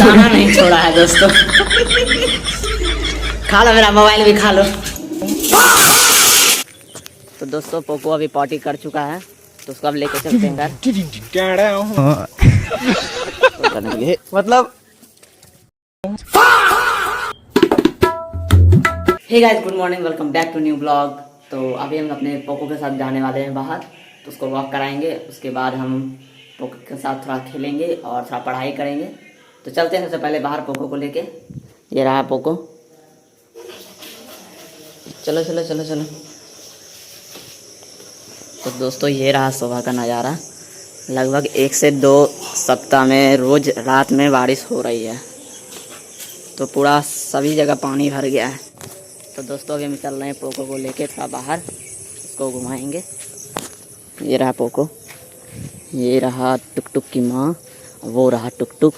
खाना नहीं छोड़ा है दोस्तों। खा लो, मेरा मोबाइल भी खा लो। तो दोस्तों पोको अभी पॉटी कर चुका है, तो उसको अब लेके चलते हैं घर। मतलब hey guys, good morning, welcome back to new blog. तो अभी हम अपने पोको के साथ जाने वाले हैं बाहर, तो उसको वॉक कराएंगे। उसके बाद हम पोको के साथ थोड़ा खेलेंगे और थोड़ा पढ़ाई करेंगे। तो चलते हैं सबसे पहले बाहर पोको को लेके। ये रहा पोको, चलो चलो चलो चलो। तो दोस्तों ये रहा सुबह का नज़ारा। लगभग 1 से 2 सप्ताह में रोज़ रात में बारिश हो रही है, तो पूरा सभी जगह पानी भर गया है। तो दोस्तों अभी हम चल रहे हैं पोको को लेके थोड़ा बाहर, उसको घुमाएंगे। ये रहा पोको, ये रहा टुक टुक की माँ, वो रहा टुक टुक।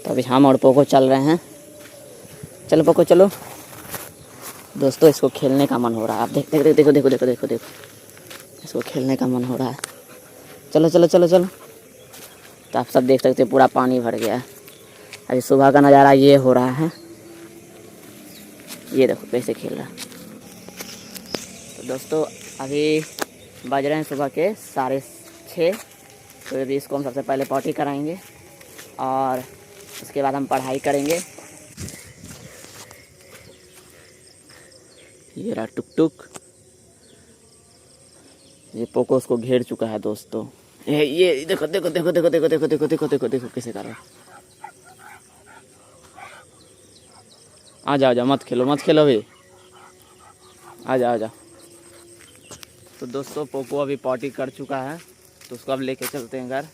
तो अभी हम और पोको चल रहे हैं। चलो पोको चलो। दोस्तों इसको खेलने का मन हो रहा है, आप देखो देखो देखो देखो देखो देखो, इसको खेलने का मन हो रहा है। चलो चलो चलो चलो। तो आप सब देख सकते हैं पूरा पानी भर गया है। अभी सुबह का नज़ारा ये हो रहा है, ये देखो कैसे खेल रहा है। तो दोस्तों अभी बज रहे हैं सुबह के 6:30। तो अभी इसको हम सबसे पहले पॉटी कराएंगे और उसके बाद हम पढ़ाई करेंगे। ये रहा टुक टुक, ये पोको उसको घेर चुका है दोस्तों। ये देखो देखो देखो देखो देखो देखो देखो देखो देखो देखो कैसे कर रहा है। आ जाओ, मत खेलो अभी, आ जाओ। तो दोस्तों पोको अभी पॉटी कर चुका है, तो उसको अब लेके चलते हैं घर।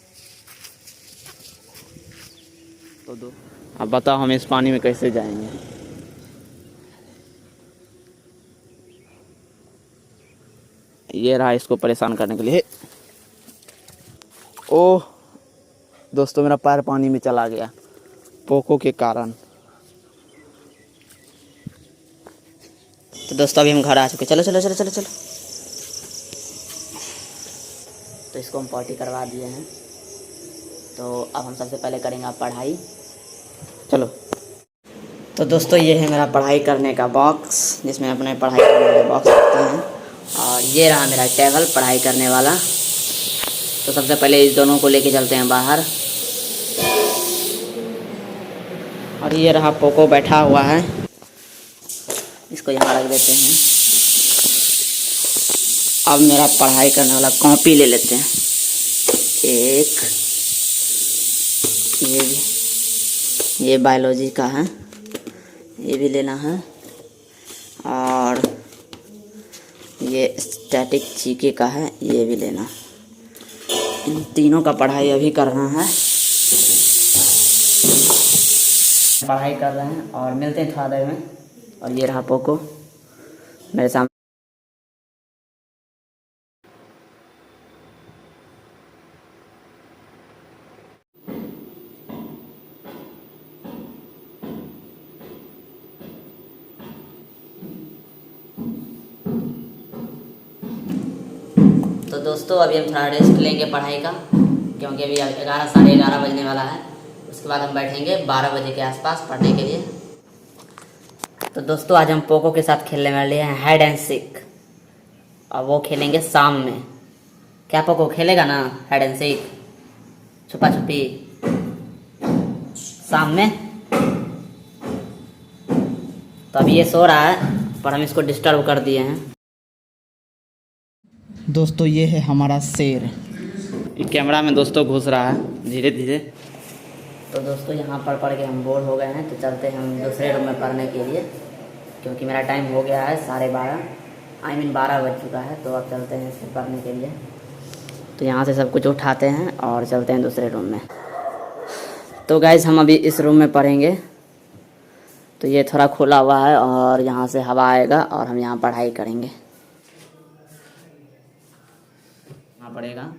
तो अब बताओ हम इस पानी में कैसे जाएंगे। ये रहा इसको परेशान करने के लिए। ओह दोस्तों मेरा पैर पानी में चला गया पोको के कारण। तो दोस्तों अभी हम घर आ चुके। चलो चलो चलो चलो चलो। तो इसको हम पॉटी करवा दिए हैं, तो अब हम सबसे पहले करेंगे आप पढ़ाई। चलो। तो दोस्तों ये है मेरा पढ़ाई करने का बॉक्स, जिसमें अपने पढ़ाई करने वाले बॉक्स रखते हैं। और ये रहा मेरा टेबल पढ़ाई करने वाला। तो सबसे पहले इस दोनों को लेके चलते हैं बाहर। और ये रहा पोको बैठा हुआ है, इसको यहाँ रख देते हैं। अब मेरा पढ़ाई करने वाला कॉपी ले लेते हैं। एक ये बायोलॉजी का है, ये भी लेना है। और ये स्टैटिक जीके का है, ये भी लेना। इन तीनों का पढ़ाई अभी करना है। पढ़ाई कर रहे हैं और मिलते हैं थोड़ा देर में। और ये रहा पोको मेरे सामने। तो दोस्तों अभी हम थोड़ा रेस्ट लेंगे पढ़ाई का, क्योंकि अभी 11 साढ़े 11 बजने वाला है। उसके बाद हम बैठेंगे 12 बजे के आसपास पढ़ने के लिए। तो दोस्तों आज हम पोको के साथ खेलने वाले हैं हाइड एंड सीक, और वो खेलेंगे शाम में। क्या पोको खेलेगा ना हाइड एंड सीक, छुपा छुपी शाम में? तो अभी ये सो रहा है, पर हम इसको डिस्टर्ब कर दिए हैं। दोस्तों ये है हमारा शेर, ये कैमरा में दोस्तों घुस रहा है धीरे धीरे। तो दोस्तों यहाँ पढ़ के हम बोर हो गए हैं, तो चलते हैं हम दूसरे रूम में पढ़ने के लिए, क्योंकि मेरा टाइम हो गया है 12:30 12 बज चुका है। तो अब चलते हैं इसमें पढ़ने के लिए। तो यहाँ से सब कुछ उठाते हैं और चलते हैं दूसरे रूम में। तो गाइज़ हम अभी इस रूम में पढ़ेंगे। तो ये थोड़ा खुला हुआ है और यहाँ से हवा आएगा और हम यहाँ पढ़ाई करेंगे। यहाँ पड़ेगा।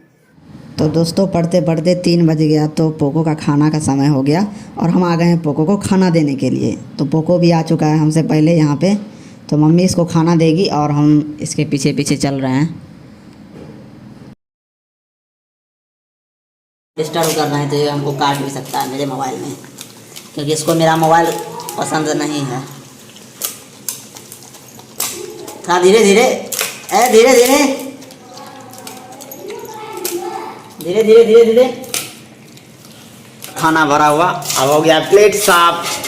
तो दोस्तों पढ़ते पढ़ते 3 बज गया, तो पोको का खाना का समय हो गया और हम आ गए हैं पोको को खाना देने के लिए। तो पोको भी आ चुका है हमसे पहले यहाँ पे। तो मम्मी इसको खाना देगी और हम इसके पीछे पीछे चल रहे हैं। डिस्टर्ब कर रहे हैं तो ये हमको काट भी सकता है मेरे मोबाइल में। क्योंकि इसको मेरा मोबाइल पसंद नहीं है। थोड़ा धीरे धीरे, धीरे धीरे धीरे धीरे धीरे धीरे। खाना भरा हुआ, अब हो गया प्लेट साफ।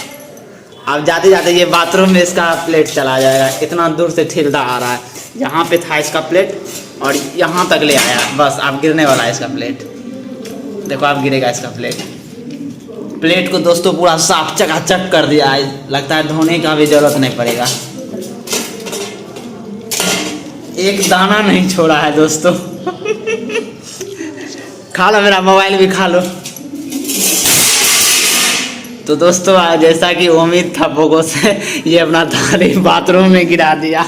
अब जाते जाते ये बाथरूम में इसका प्लेट चला जाएगा। इतना दूर से ठेलता आ रहा है, यहाँ पे था इसका प्लेट और यहाँ तक ले आया। बस अब गिरने वाला है इसका प्लेट। देखो अब गिरेगा इसका प्लेट। प्लेट को दोस्तों पूरा साफ चकाचक कर दिया है, लगता है धोने का भी जरूरत नहीं पड़ेगा। एक दाना नहीं छोड़ा है दोस्तों। खा लो, मेरा मोबाइल भी खा लो। तो दोस्तों जैसा कि उम्मीद था पोको से, ये अपना थाली बाथरूम में गिरा दिया।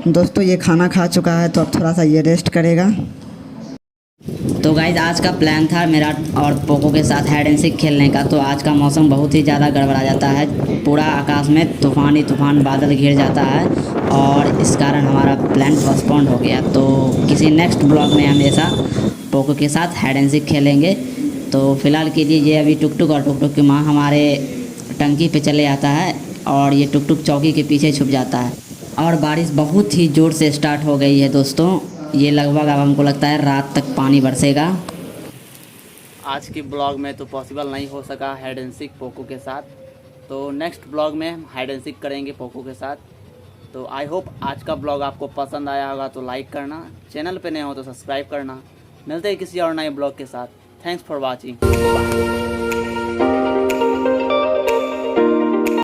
दोस्तों ये खाना खा चुका है तो अब थोड़ा सा ये रेस्ट करेगा। तो गाइज आज का प्लान था मेरा और पोको के साथ हाइड एंड सीक खेलने का। तो आज का मौसम बहुत ही ज़्यादा गड़बड़ा जाता है, पूरा आकाश में तूफ़ान बादल घिर जाता है और इस कारण हमारा प्लान पोस्टपोन्ड हो गया। तो किसी नेक्स्ट ब्लॉग में हम ऐसा पोको के साथ हाइड एंड सीक खेलेंगे। तो फ़िलहाल के लिए ये अभी टुक टुक और टुक टुक की माँ हमारे टंकी पे चले आता है और ये टुक टुक चौकी के पीछे छुप जाता है। और बारिश बहुत ही ज़ोर से स्टार्ट हो गई है दोस्तों। ये लगभग अब हमको लगता है रात तक पानी बरसेगा। आज की ब्लॉग में तो पॉसिबल नहीं हो सका हाइड एंड सीक पोको के साथ। तो नेक्स्ट ब्लॉग में हम हाइड एंड सीक करेंगे पोको के साथ। तो आई होप आज का ब्लॉग आपको पसंद आया होगा। तो लाइक करना, चैनल पे नए हो तो सब्सक्राइब करना। मिलते हैं किसी और नए ब्लॉग के साथ। Thanks for watching.